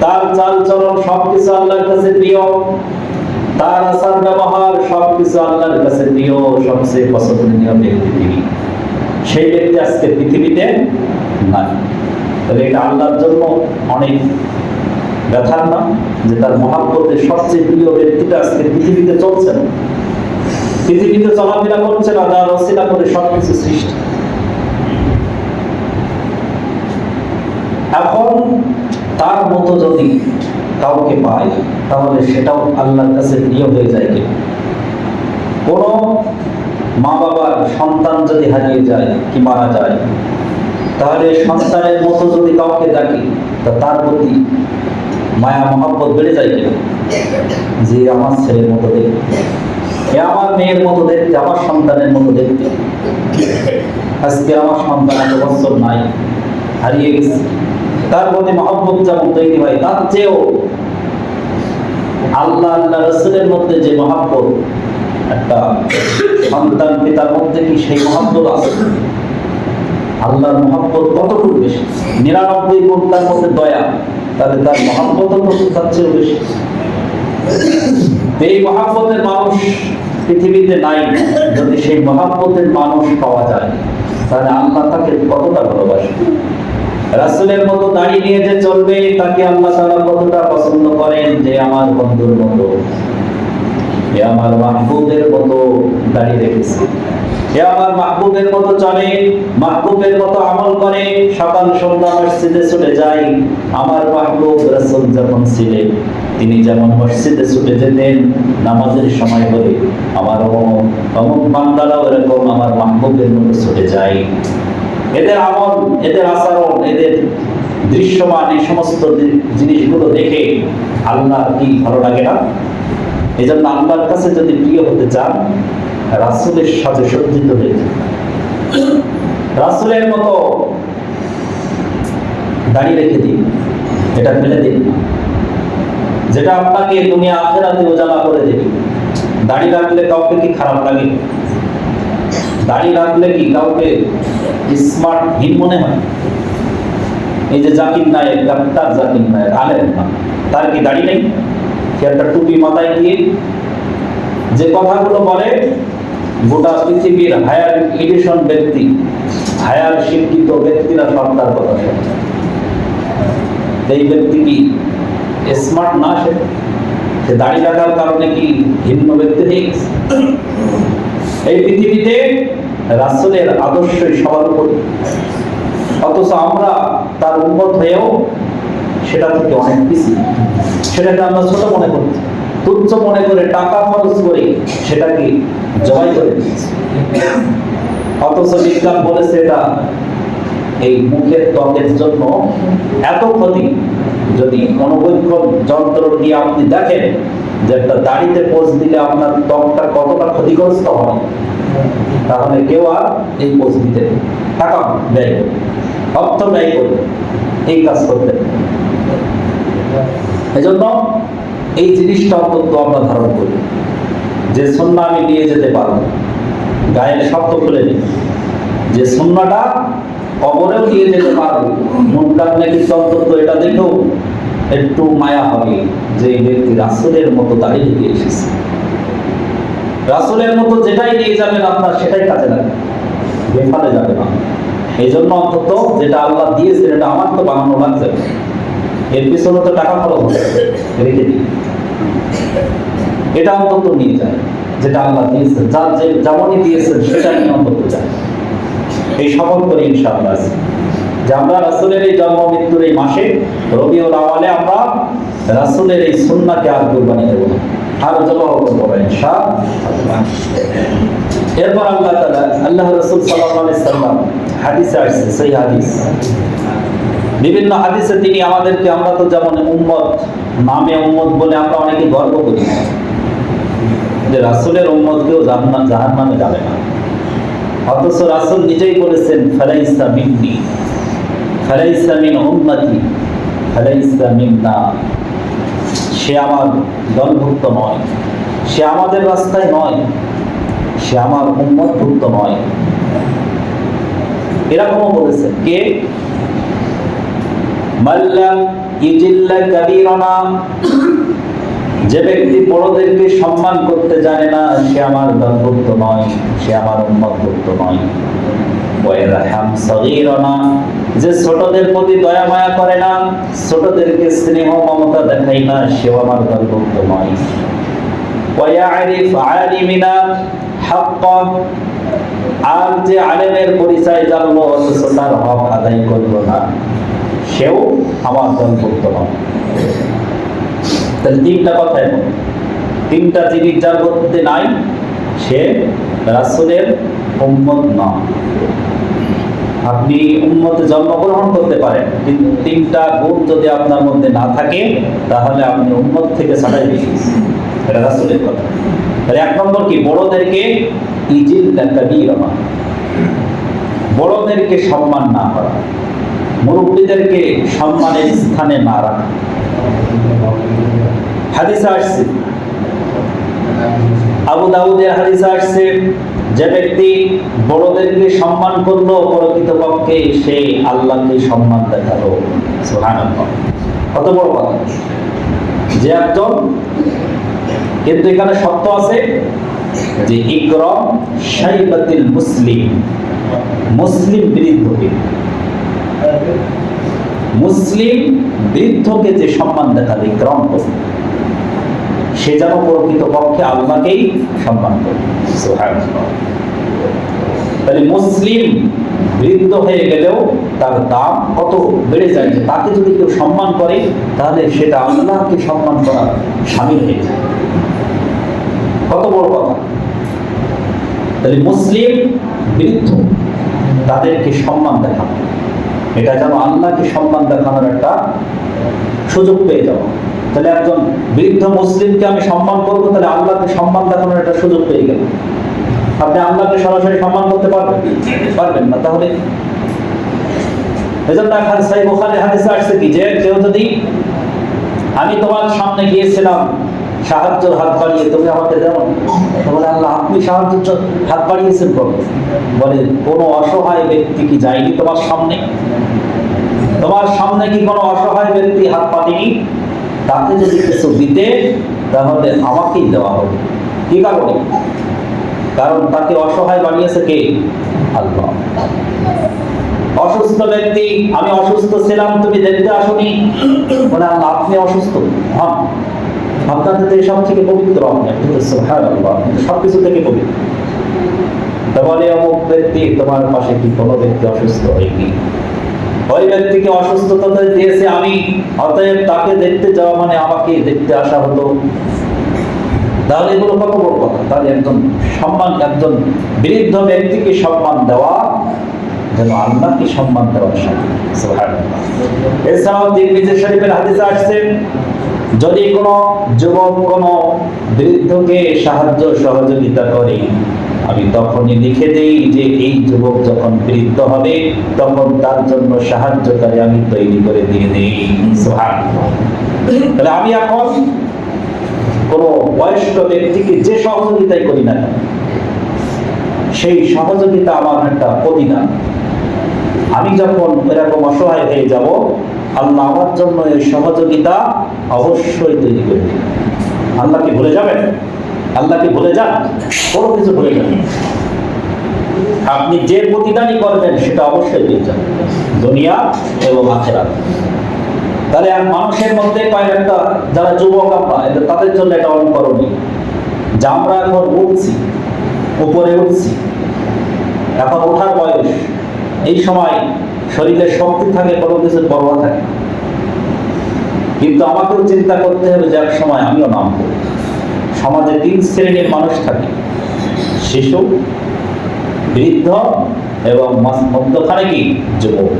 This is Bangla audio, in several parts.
তার চাল চলন সবকিছু আল্লাহর কাছে প্রিয়, তার আচার ব্যবহার সবকিছু আল্লাহর কাছে প্রিয়, সবচেয়ে পছন্দনীয় ব্যক্তি তিনি। সেই ব্যক্তি আজকে পৃথিবীতে নাই। তাহলে এটা আল্লাহর জন্য অনেক ব্যথার না যে তার মহাব্বতের সবচেয়ে প্রিয় ব্যক্তিটা আজকে পৃথিবীতে চলছে না, পৃথিবীতে চলাফেরা করছে না, যার ওসিলা করে সবকিছু সৃষ্টি। এখন তার মতো যদি কাউকে পায় তাহলে সেটাও আল্লাহর কাছে প্রিয় হয়ে যায়। কি কোন মা বাবার সন্তান যদি হারিয়ে যায় কি মারা যায়, তাহলে সন্তানের মতো যদি কাউকে ডাকি তা তার প্রতি মায়া মহব্বত বেড়ে যায় কিনা, যে আমার ছেলের মতো দেখতে, এ আমার মেয়ের মতো দেখতে, আমার সন্তানের মতো দেখতে। আজকে আমার সন্তান এত বছর নাই, হারিয়ে গেছে, তার প্রতি মহব্বত যেমন তৈরি হয়, তার চেয়েও আল্লাহ আল্লাহ রাসূলের মধ্যে যে মহব্বত, একটা সন্তান পিতার মধ্যে কি সেই মহব্বত আছে? আল্লাহর মহব্বত কতটুকু বেশি? 99 গুণ তার মধ্যে দয়া, তাহলে তার মহব্বত তার চেয়েও বেশি। এই মহব্বতের মানুষ পৃথিবীতে নাই। যদি সেই মহব্বতের মানুষ পাওয়া যায় তাহলে আল্লাহ তাকে কতটা ভালোবাসে। রাসূলের মতো দাড়ি নিয়ে যে চলবে তাকে আল্লাহ তাআলা কতটা পছন্দ করেন, যে আমার বন্ধুর মতো, এ আমার মাহবুবের মতো দাড়ি রেখেছে, এ আমার মাহবুবের মতো চলে, মাহবুবের মতো আমল করে, সকাল সন্ধ্যা মসজিদে ছুটে যায়। আমার মাহবুব রাসূল যখন ছিলেন তিনি যেমন মসজিদে ছুটে যেতেন নামাজের সময় হলে, আমার অমুক বান্দারাও এরকম আমার মাহবুবের মতো ছুটে যায়। এদের আমল, এদের আচরণ, এদের দৃশ্যমান এই সমস্ত জিনিসগুলো দেখে আল্লাহ কি ভালো লাগে না? এই জন্য আল্লাহর কাছে যদি প্রিয় হতে চান রাসূলের সাথে সজ্জিত হয়ে যান, রাসূলের মতো দাড়ি রেখে দিন, এটা ফেলে দিন, যেটা আপনাকে দুনিয়া আখিরাতে উজালা করে দেবে। দাড়ি রাখলে কাউকে কি খারাপ লাগে? দাড়ি রাখলে কি কাউকে স্মার্ট হীন মনে হয়? এই যে জাকির নায়েক, ডাক্তার জাকির নায়েক, আলেম না, তার কি দাড়ি নেই? সে একটা টুপি মাথায় দিয়ে যে কথাগুলো বলে, গোটা পৃথিবীর হায়ার এডুকেশন ব্যক্তি, হায়ার শিক্ষিত ব্যক্তিরা সব তার কথা শোনে। এই ব্যক্তি কি স্মার্ট না? সে দাড়ি রাখার কারণে কি ভিন্ন ব্যক্তি হয়ে গেছে? এই পৃথিবীতে রাসূলের আদর্শই সবার উপর, অথচ আমরা তার উম্মত হয়েও সেটা থেকে অনেক বেশি, সেটাকে আমরা ছোট মনে করছি, তুচ্ছ মনে করে টাকা খরচ করে সেটাকে জয় করে দিচ্ছি। অথচ বিজ্ঞান বলেছে এটা এই মুখের ত্বকের জন্য এত ক্ষতি। যদি অনুবৈক্ষণ যন্ত্র দিয়ে আপনি দেখেন যে একটা দাড়িতে পোজ দিলে আপনার ত্বকটা কতটা ক্ষতিগ্রস্ত হয়, তাহলে কেউ আর এই পোজ দিতে টাকা ব্যয় করবে, অর্থ ব্যয় করবে এই কাজ করতে। এজন্য এই জিনিসটা অন্তত আমরা ধারণ করি যে সুন্নাহ আমি নিয়ে যেতে পারবো, গায়ের শক্ত খুলে নিই, যে সুন্নাহটা কবরেও নিয়ে যেতে পারবো। মুনকার নাকি অন্তত এটা দেখেও একটু মায়া হবে যে এই ব্যক্তি রাসূলের মতো দাড়ি রেখে এসেছে। রাসূলের মতো যেটাই নিয়ে যাবেন আপনার সেটাই কাজে লাগবে, বেফালে যাবে না। এই জন্য অন্তত যেটা আল্লাহ দিয়েছেন এটা আমার তো বানানো লাগছে, এর পিছনে তো টাকা খরচ হবে, রেখে দিই, এটা অন্তত নিয়ে যায়। যেটা আল্লাহ দিয়েছেন, যার যে যেমনই দিয়েছেন সেটা নিয়ে অন্তত যায়। এই শপথ করি ইনশাআল্লাহ যে আমরা রাসূলের এই জন্ম মৃত্যুর এই মাসে রবিউল আউয়ালে আমরা রাসূলের এই সুন্নাহকে আর কুরবানি দেব না, আর জবাব করব ইনশাআল্লাহ। এরপর আল্লাহ তাআলা, আল্লাহ রাসূল সাল্লাল্লাহু আলাইহি সাল্লাম হাদিসে আসছে, সেই হাদিস, বিভিন্ন হাদিসে তিনি আমাদেরকে, আমরা তো যেমন উম্মত, নামে উম্মত বলে আমরা অনেকে গর্ব করি যে রাসূলের উম্মত কেউ জাহান্নামে যাবে না। অথচ রাসূল নিজেই বলেছেন ফালাইসা মিন্নি, ফালাইসা মিন উম্মতি, ফালাইসা মিন্না, সে আমার দলভুক্ত নয়, সে আমাদের রাস্তায় নয়, সে আমার উম্মতভুক্ত নয়। এরকমও বলেছেন কে? মাল্লাম ইজিল্লা কাবীরানা, যে ব্যক্তি বড়দেরকে সম্মান করতে জানে না সে আমার দলভুক্ত নয়, সে আমার উম্মতভুক্ত নয়। ওয়াইরহাম সগীরানা, যে ছোটদের প্রতি দয়া মায়া করে না, ছোটদেরকে স্নেহ মমতা দেখায় না, সে আমার দলভুক্ত নয়। ওয়াইয়ারিফ আলিমিনা হাক্কা, আর যে আলেমের পরিচয় জানলো অথচ তার হক আদায় করলো না, সেও আমার দলভুক্ত নয়। তাহলে তিনটা কথা, এমন তিনটা জিনিস যার মধ্যে নাই সে রাসূলের উম্মত না। আপনি উম্মতে জন্মগ্রহণ করতে পারেন, কিন্তু তিনটা গুণ যদি আপনার মধ্যে না থাকে তাহলে আপনি উম্মত থেকে ছাড়াই বেশি। এটা রাসূলের কথা। তাহলে এক নম্বর কি? বড়দেরকে ইজিল্লা কাবীরানা, বড়দেরকে সম্মান না করা, মুরব্বীদেরকে সম্মানের স্থানে না রাখা। হাদিসে আসছে, আবু দাউদের হাদিসে আসছে, যে ব্যক্তি বড়দেরকে সম্মান করলো প্রকৃতপক্ষে সে আল্লাহকে সম্মান দেখালো। সুবহানাল্লাহ, কত বড় কথা! যে একজন, কিন্তু এখানে শর্ত আছে যে ইকরাম শাইবাতিল মুসলিম, মুসলিম বৃদ্ধকে, মুসলিম বৃদ্ধকে যে সম্মান দেখাবে, ইকরাম করবে, সে যেন প্রকৃতপক্ষে আল্লাহকেই সম্মান করে। সুবহানাল্লাহ। তাহলে মুসলিম বৃদ্ধ হয়ে গেলেও তার দাম কত বেড়ে যায়, যে তাকে যদি কেউ সম্মান করে তাহলে সেটা আল্লাহকে সম্মান করা শামিল হয়ে যায়। কত বড় কথা! তাহলে মুসলিম বৃদ্ধ তাদেরকে সম্মান দেখানো, এটা যেন আল্লাহকে সম্মান দেখানোর একটা সুযোগ পেয়ে যাওয়া। তাহলে একজন বৃদ্ধ মুসলিমকে আমি সম্মান করবো, তাহলে আল্লাহকে সম্মান দেখানোর একটা সুযোগ পেয়ে গেল। আপনি আল্লাহকে সরাসরি সম্মান করতে পারবেন না। তাহলে এজন্য সহিহ বুখারীর হাদিসে আসছে কি, যে কেউ যদি, আমি তোমার সামনে গিয়েছিলাম সাহায্যের হাত বাড়িয়ে, তুমি আমাকে দেও, বলে আল্লাহ আপনি সাহায্যের হাত বাড়িয়েছেন বলে, বলে কোনো অসহায় ব্যক্তি কি যায়নি তোমার সামনে? তোমার সামনে কি কোনো অসহায় ব্যক্তি হাত পাতেনি? তাকে যদি কিছু দিতে তাহলে আমাকেই দেওয়া হবে। কি কারণে? কারণ তাকে অসহায় বানিয়েছে কে? আল্লাহ। অসুস্থ ব্যক্তি, আমি অসুস্থ ছিলাম তুমি দেখতে আসনি, বলে আল্লাহ আপনি অসুস্থ হন, আপনার তো সব থেকে পবিত্র, আপনি সুবহানাল্লাহ, সবকিছু থেকে পবিত্র। বলে অমুক ব্যক্তি, তোমার পাশে কি কোনো ব্যক্তি অসুস্থ হয়নি? ওই ব্যক্তিকে অসুস্থতা দিয়েছে আমি, অতএব তাকে দেখতে যাওয়া মানে আমাকে দেখতে আসা হলো। তাহলে এগুলো কত বড় কথা! তাহলে একজন সম্মান, একজন বৃদ্ধ ব্যক্তিকে সম্মান দেওয়া যেন আল্লাহকে সম্মান দেওয়ার সাথে। সুবহানাল্লাহ। এছাড়াও তিরমিজি শরীফের হাদিসে আসছে, যদি কোনো যুবক কোনো বৃদ্ধকে সাহায্য সহযোগিতা করে, আমি তখনই লিখে দেই যে এই যুবক যখন বৃদ্ধ হবে তখন তার জন্য সাহায্যকারী আমি তৈরি করে দিয়ে দেই। সুবহানাল্লাহ। তাহলে আমি এখন কোন বয়স্ক ব্যক্তিকে যে সহযোগিতাই করি না, সেই সহযোগিতা আমার একটা প্রতিদান। আমি যখন এরকম অসহায় হয়ে যাব, আল্লাহ আমার জন্য এই সহযোগিতা অবশ্যই তৈরি করে দিবেন। আল্লাহ কি ভুলে যাবেন? আল্লাহকে ভুলে যান? কোনো কিছু ভুলে যাবেন। আপনি যে প্রতিদানই করবেন সেটা অবশ্যই পেয়ে যাবেন, দুনিয়া এবং আখিরাত। তাহলে মানুষের মধ্যে কয়েকটা, যারা যুবক আমরা, তাদের জন্য এটা অনুকরণীয় যে আমরা এখন উঠছি, উপরে উঠছি, এখন ওঠার বয়স, এই সময় শরীরের শক্তি থাকে, কোনো কিছু পরোয়া থাকে, কিন্তু আমাকেও চিন্তা করতে হবে যে এক সময় আমিও নামবো। সমাজে তিন শ্রেণীর মানুষ থাকে, শিশু, বৃদ্ধ এবং মধ্যখানে কি যুবক।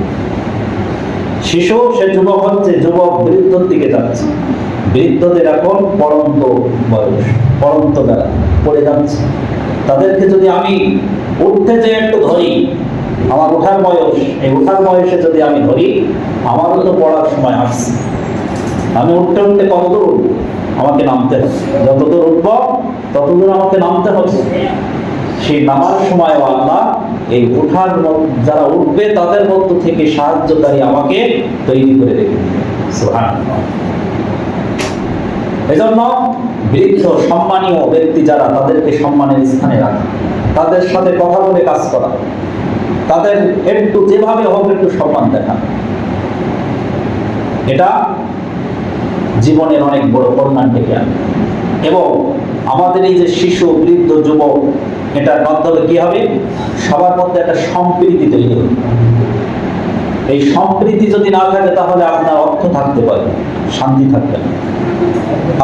শিশু, সে যুবক হচ্ছে, যুবক বৃদ্ধর দিকে যাচ্ছে, বৃদ্ধদের এখন পড়ন্ত বয়স, পড়ন্ত বেলা পড়ে যাচ্ছে। তাদেরকে যদি আমি উঠতে যে একটু ধরি, আমার ওঠার বয়স, এই ওঠার বয়সে যদি আমি ধরি, আমারও তো পড়ার সময় আসছে, আমি উঠতে উঠতে কতদূর উঠবো? আমাকে নামতে হবে, যতদূর উঠবো ততদূর আমাকে নামতে হবে। সেই নামার সময় আল্লাহ এই ওঠার যারা উঠবে তাদের মধ্য থেকে সাহায্যকারী আমাকে তৈরি করে রেখে দিবেন। সুবহানাল্লাহ। এজন্য বৃদ্ধ সম্মানীয় ব্যক্তি যারা, তাদেরকে সম্মানের স্থানে রাখা, তাদের সাথে কথা বলে কাজ করা, তাদের একটু যেভাবে হোক একটু সম্মান দেখা, এটা জীবনের অনেক বড় কল্যাণ ডেকে আনে। এবং আমাদের এই যে শিশু, বৃদ্ধ, যুবক, এটার মাধ্যমে কি হবে? সবার মধ্যে একটা সম্প্রীতি তৈরি হবে। এই সম্প্রীতি যদি না থাকে তাহলে আপনার অর্থ থাকতে পারে, শান্তি থাকবে না।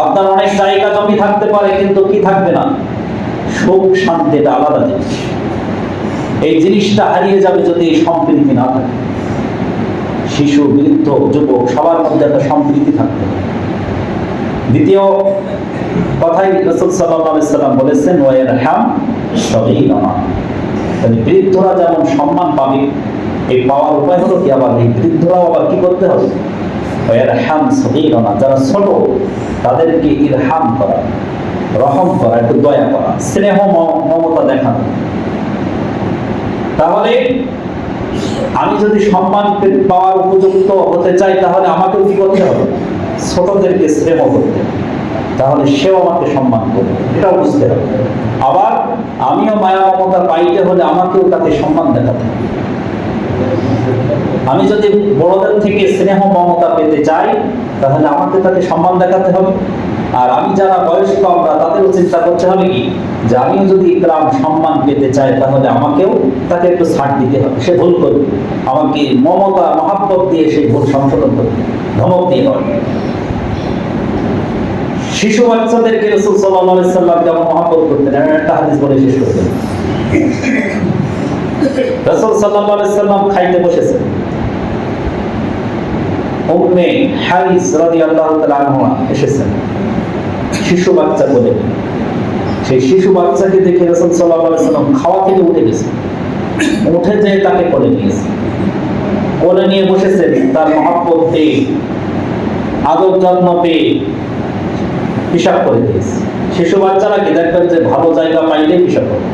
আপনার অনেক জায়গা জমি থাকতে পারে, কিন্তু কি থাকবে না? সুখ শান্তি। এটা আলাদা জিনিস। এই জিনিসটা হারিয়ে যাবে যদি এই সম্প্রীতি না থাকে। শিশু, বৃদ্ধ, যুবক সবার মধ্যে একটা সম্প্রীতি থাকতে হবে। দ্বিতীয় কথাই রাসূল সাল্লাল্লাহু আলাইহি সাল্লাম বলেছেন, ওয়ায়ারহাম সগীরানা। তাহলে বৃদ্ধরা যেমন সম্মান পাবে, এই পাওয়ার উপায় হলো কি? আবার এই বৃদ্ধরাও আবার কি করতে হবে? ওয়ায়ারহাম সগীরানা, যারা ছোট তাদেরকে ইরহাম করা, রহম করা, একটু দয়া করা, স্নেহ মমতা দেখানো। তাহলে আমি যদি সম্মান পাওয়ার উপযুক্ত হতে চাই, তাহলে আমাকেও কি করতে হবে? ছোটদেরকে স্নেহ করতে, তাহলে সেও আমাকে সম্মান করবে, এটাও বুঝতে হবে। আবার আমিও মায়া মমতা পাইতে হলে আমাকেও তাকে সম্মান দেখাতে হবে। আমি যদি বড়দের থেকে স্নেহ মমতা পেতে চাই, তাহলে আমাকে তাকে সম্মান দেখাতে হবে। আর আমি যারা বয়স্ক, আমরা তাদেরও চিন্তা করতে হবে কি, যে আমিও যদি ইকরাম সম্মান পেতে চাই, তাহলে আমাকেও তাকে একটু ছাড় দিতে হবে। সে ভুল করবে, আমাকে মমতা মহাব্বত দিয়ে সেই ভুল সংশোধন করবে, ধমক দিয়ে হবে। শিশু বাচ্চাদেরকে রাসূল সাল্লাল্লাহু আলাইহি সাল্লাম যেমন মহব্বত করতেন, একটা হাদিস বলে শেষ করতেন। রাসূল সাল্লাল্লাহু আলাইহি সাল্লাম খাইতে বসেছেন, উম্মে হারিস রাদিয়াল্লাহু তাআলা আনহা এসেছেন শিশু বাচ্চা বলে। সেই শিশু বাচ্চাকে দেখে রাসূল সাল্লাল্লাহু আলাইহি সাল্লাম খাওয়া থেকে উঠে গেছেন, উঠে যেয়ে তাকে কোলে নিয়েছেন, কোলে নিয়ে বসেছেন। তার মহব্বত পেয়ে, আদর যত্ন পেয়ে পিশাব করে দিয়েছে। শিশু বাচ্চারা কি দেখবেন যে ভালো জায়গা পাইলেই পিশাব করে,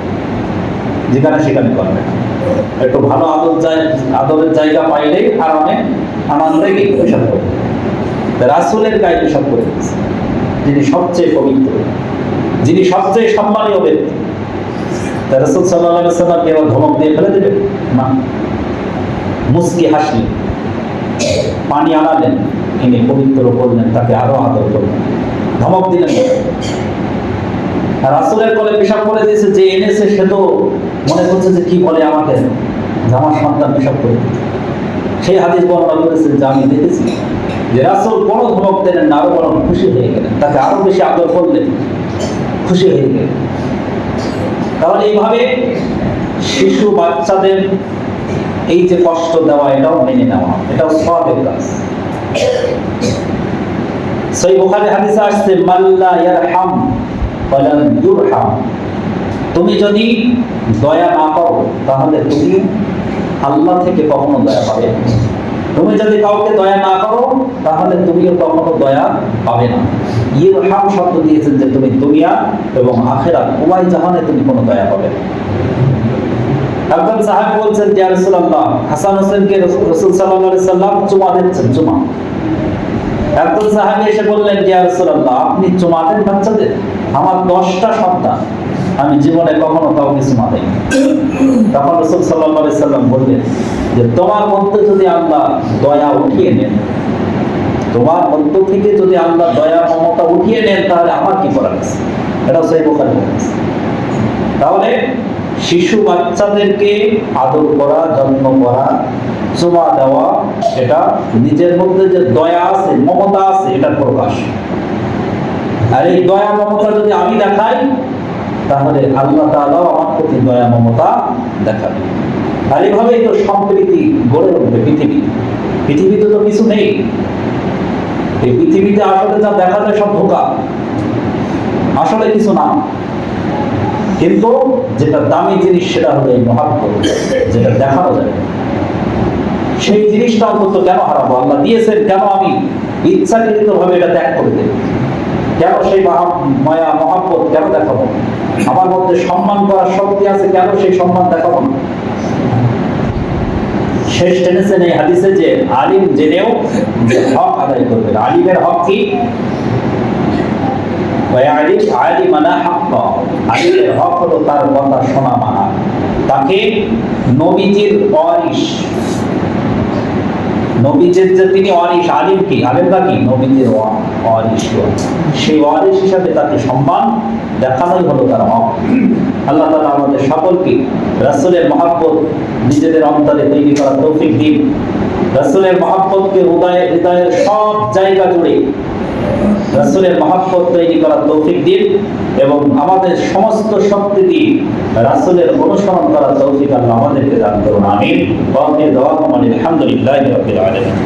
যেখানে সেখানে করবে। একটু ভালো আদরের জায়গা পাইলেই আরামে আনন্দে কি পিশাব করে। রাসূলের গায়ে পিশাব করে দিয়েছে, যিনি সবচেয়ে পবিত্র, যিনি সবচেয়ে সম্মানীয় ব্যক্তি। রাসূল সাল্লাল্লাহু আলাইহি ওয়াসাল্লাম কেবল ধমক দিয়ে ফেলে দিলেন না, মুস্কি হাসলেন, পানি আনালেন, এনে পবিত্র করলেন, তাকে আরো আদর করলেন, ধমক দিলেন। রাসূলের কোলে পেশাব করে দিয়েছে, যে এনেছে সে তো মনে করছে যে কি বলে আমাকে, যে আমার সন্তান পেশাব করে দিয়েছে। সেই হাদিস বর্ণনা করেছেন যে আমি দেখেছি যে রাসূল কোনো ধমক দিলেন না, আরো বরং খুশি হয়ে গেলেন, তাকে আরো বেশি আদর করলেন, খুশি হয়ে গেলেন। তাহলে এইভাবে শিশু বাচ্চাদের এই যে কষ্ট দেওয়া, এটাও মেনে নেওয়া, এটাও সওয়াবের কাজ। সহিহ বুখারী হাদিসে আসছে, মাল্লা ইয়ারহাম ওয়ালা ইউরহাম। তুমি যদি দয়া না করো, তাহলে তুমি আল্লাহ থেকে কখনো দয়া পাবে না। তুমি যদি কাউকে দয়া না করো, তাহলে তুমিও কখনো দয়া পাবে না। ইরহাম শব্দ দিয়েছেন যে তুমি দুনিয়া এবং আখিরাত উভয় জাহানে তুমি কোনো দয়া পাবে না। একজন সাহাবী বলছেন, ইয়া রাসূলুল্লাহ, হাসান হোসেনকে রাসূল সাল্লাল্লাহু আলাইহি সাল্লাম চুমা দিচ্ছেন, চুমা। একজন সাহাবী এসে বললেন, ইয়া রাসূলুল্লাহ, আপনি চুমা দেন বাচ্চাদের? আমার 10টা সন্তান, আমি জীবনে কখনো কাউকে চুমা দেইনি। তখন রাসূল সাল্লাল্লাহু আলাইহি সাল্লাম বললেন যে তোমার মধ্যে যদি আল্লাহ দয়া উঠিয়ে নেন, তোমার মধ্য থেকে যদি আল্লাহ দয়া মমতা উঠিয়ে নেন, তাহলে আমার কি করার আছে? এটা সহিহ বুখারী হাদিস। তাহলে শিশু বাচ্চাদেরকে আদর করা, যত্ন করা, চুমা দেওয়া, এটা নিজের মধ্যে যে দয়া আছে, মমতা আছে, এটার প্রকাশ। আর এই দয়া মমতা যদি আমি দেখাই, তাহলে আল্লাহ তাআলাও আমার প্রতি দয়া মমতা দেখাবে। আর এইভাবেই তো সম্প্রীতি গড়ে উঠবে পৃথিবীতে তো কিছু নেই। এই পৃথিবীতে আসলে যা দেখা যায় সব ধোঁকা, আসলে কিছু না। কিন্তু যেটা দামি জিনিস সেটা হলো এই মহব্বত, যেটা দেখানো যায়। সেই জিনিসটা অন্তত কেন হারাবো? আল্লাহ দিয়েছেন, কেন আমি ইচ্ছাকৃতভাবে এটা ত্যাগ করে দেব? কেন সেই মায়া মহাব্বত কেন দেখাবো? আমার মধ্যে সম্মান করার শক্তি আছে, কেন সেই সম্মান দেখাবো না? শেষ টেনেছেন এই হাদিসে যে আলিম জেনেও যে হক আদায় করবে। আলিমের হক কি? আলিমের হক হলো তার কথা শোনা মানা, তাকে নবীজির ওয়ারিস, নবীজির যে তিনি ওয়ারিস, আলিম কি? আলিমরা কি? নবীজির ওয়ারিস, সেই ওয়ারিস হিসাবে তাকে সম্মান দেখানোই হলো তার হক। আল্লাহ তাআলা আমাদের সকলকে রাসূলের মহব্বত নিজেদের অন্তরে তৈরি করার তৌফিক দিন। রাসূলের মহব্বতকে হৃদয়ের সব জায়গা জুড়ে রাসূলের মহব্বত তৈরি করার তৌফিক দিন এবং আমাদের সমস্ত শক্তি দিয়ে রাসূলের অনুসরণ করার তৌফিক আল্লাহ আমাদেরকে দান করুন। আমিন। ওয়া আখিরু দাওয়ানা আলহামদুলিল্লাহি রাব্বিল আলামিন।